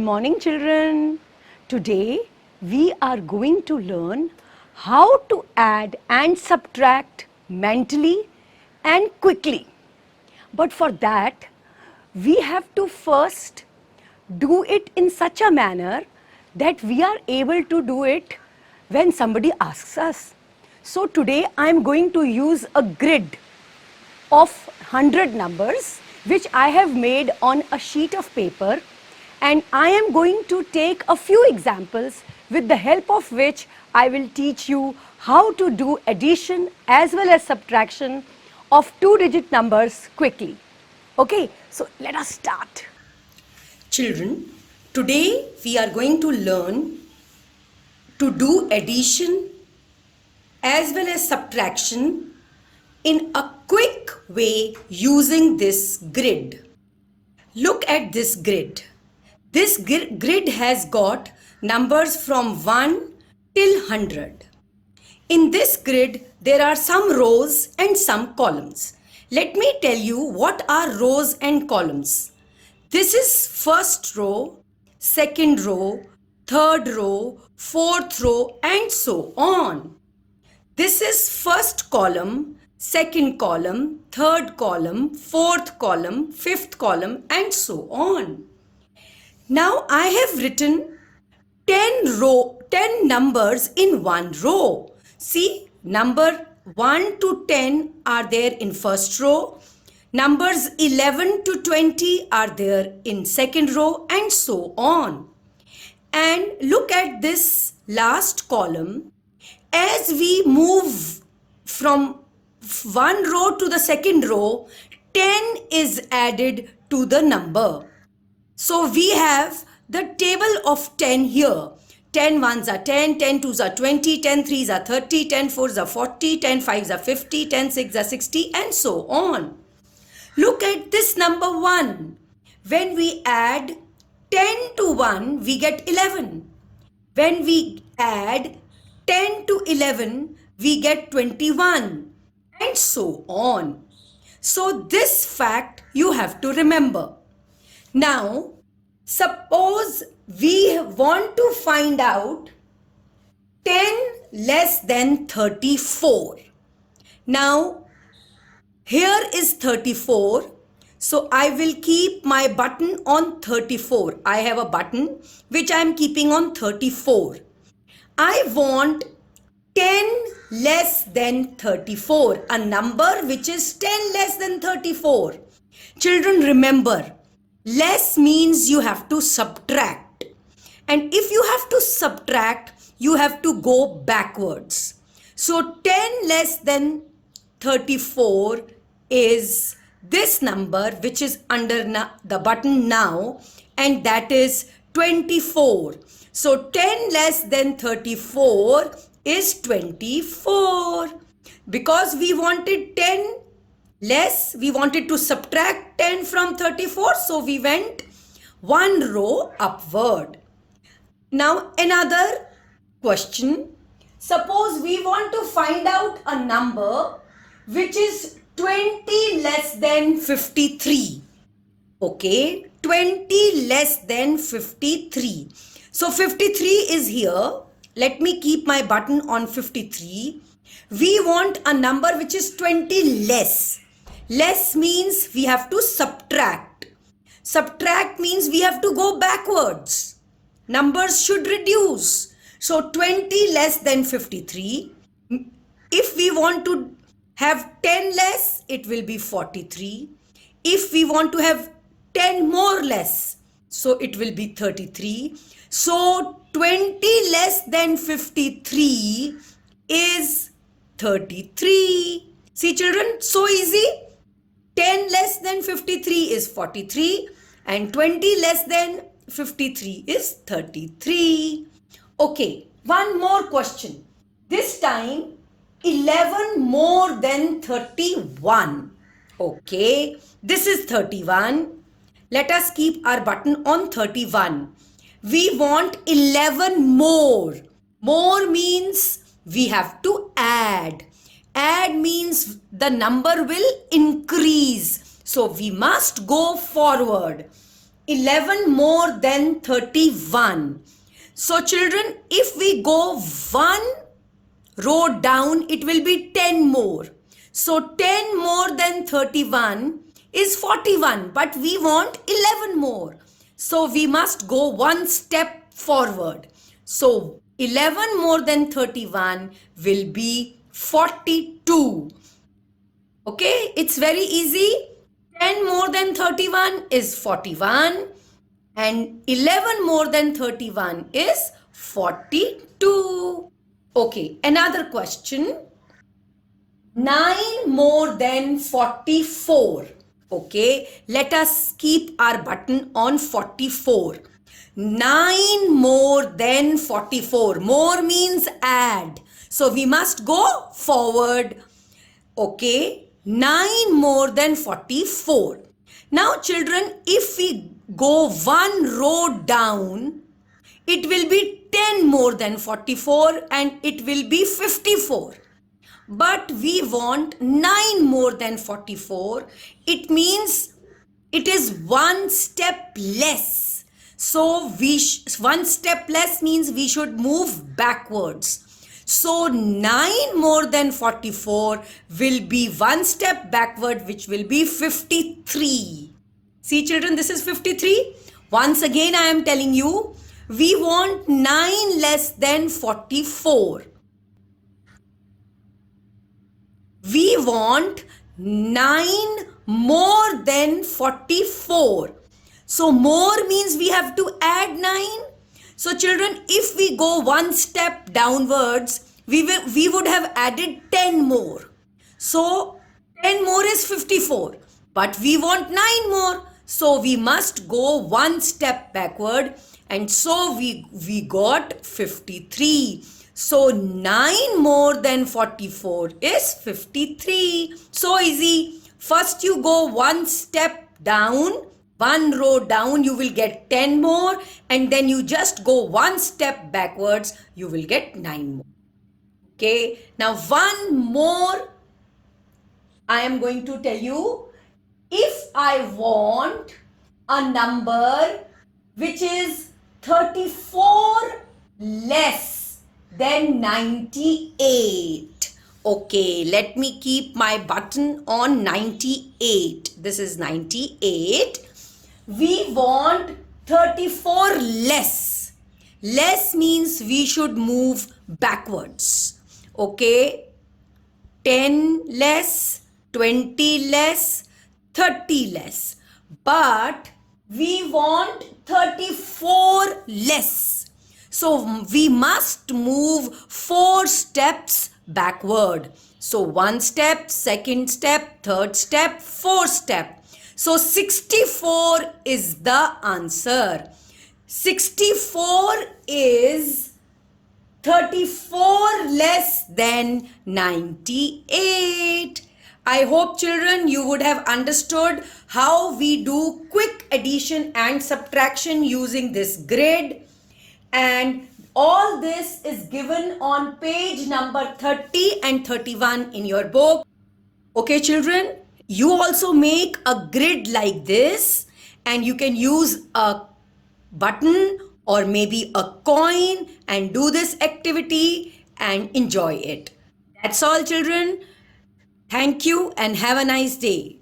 morning, children. Today we are going to learn how to add and subtract mentally and quickly. But for that, we have to first do it in such a manner that we are able to do it when somebody asks us. So today I am going to use a grid of 100 numbers which I have made on a sheet of paper, and I am going to take a few examples with the help of which I will teach you how to do addition as well as subtraction of two-digit numbers quickly. Okay, so let us start. Children, today we are going to learn to do addition as well as subtraction in a quick way using this grid. Look at this grid. This grid has got numbers from 1 till 100. In this grid, there are some rows and some columns. Let me tell you what are rows and columns. This is first row, second row, third row, fourth row, and so on. This is first column, second column, third column, fourth column, fifth column, and so on. Now I have written 10 numbers in one row. See, number 1 to 10 are there in first row. Numbers 11 to 20 are there in second row, and so on. And look at this last column. As we move from one row to the second row, 10 is added to the number. So we have the table of 10 here. 10 ones are 10, 10 twos are 20, 10 threes are 30, 10 fours are 40, 10 fives are 50, 10 sixes are 60, and so on. Look at this number 1. When we add 10 to 1, we get 11. When we add 10 to 11, we get 21, and so on. So this fact you have to remember. Now, suppose we want to find out 10 less than 34. Now, here is 34. So I will keep my button on 34. I have a button which I am keeping on 34. I want 10 less than 34, a number which is 10 less than 34. Children, remember, less means you have to subtract. And if you have to subtract, you have to go backwards. So 10 less than 34 is this number which is under the button now, and that is 24. So 10 less than 34 is 24. Because we wanted 10 less, we wanted to subtract 10 from 34, so we went one row upward. Now another question. Suppose we want to find out a number which is 20 less than 53. Okay, 20 less than 53. So 53 is here. Let me keep my button on 53. We want a number which is 20 less. Less means we have to subtract. Subtract means we have to go backwards. Numbers should reduce. So 20 less than 53. If we want to have 10 less, it will be 43. If we want to have 10 more less, so it will be 33. So 20 less than 53 is 33. See children, so easy. 10 less than 53 is 43 and 20 less than 53 is 33. Okay, one more question. This time 11 more than 31. Okay, this is 31. Let us keep our button on 31. We want 11 more. More means we have to add. Add means the number will increase. So we must go forward. 11 more than 31. So children, if we go one row down, it will be 10 more. So 10 more than 31 is 41, but we want 11 more. So we must go one step forward. So 11 more than 31 will be 42. Okay, it's very easy. 10 more than 31 is 41 and 11 more than 31 is 42. Okay, another question. 9 more than 44. Okay, let us keep our button on 44. 9 more than 44. More means add. So we must go forward. Okay, 9 more than 44. Now children, if we go one row down, it will be 10 more than 44 and it will be 54. But we want 9 more than 44. It means it is one step less. So one step less means we should move backwards. So 9 more than 44 will be one step backward, which will be 53. See children, this is 53. Once again I am telling you, we want 9 less than 44. We want 9 more than 44. So more means we have to add 9. So children, if we go one step downwards, we would have added 10 more. So 10 more is 54. But we want 9 more. So we must go one step backward. And so we got 53. So 9 more than 44 is 53. So easy. First you go one step down, one row down, you will get 10 more. And then you just go one step backwards, you will get 9 more. Okay. Now one more I am going to tell you. If I want a number which is 34 less than 98. Okay, let me keep my button on 98. This is 98. We want 34 less. Less means we should move backwards. Okay, 10 less, 20 less, 30 less. But we want 34 less. So we must move 4 steps backward. So one step, second step, third step, fourth step. So 64 is the answer. 64 is 34 less than 98. I hope children you would have understood how we do quick addition and subtraction using this grid, and all this is given on page number 30 and 31 in your book. Okay children, you also make a grid like this and you can use a button or maybe a coin and do this activity and enjoy it. That's all children. Thank you and have a nice day.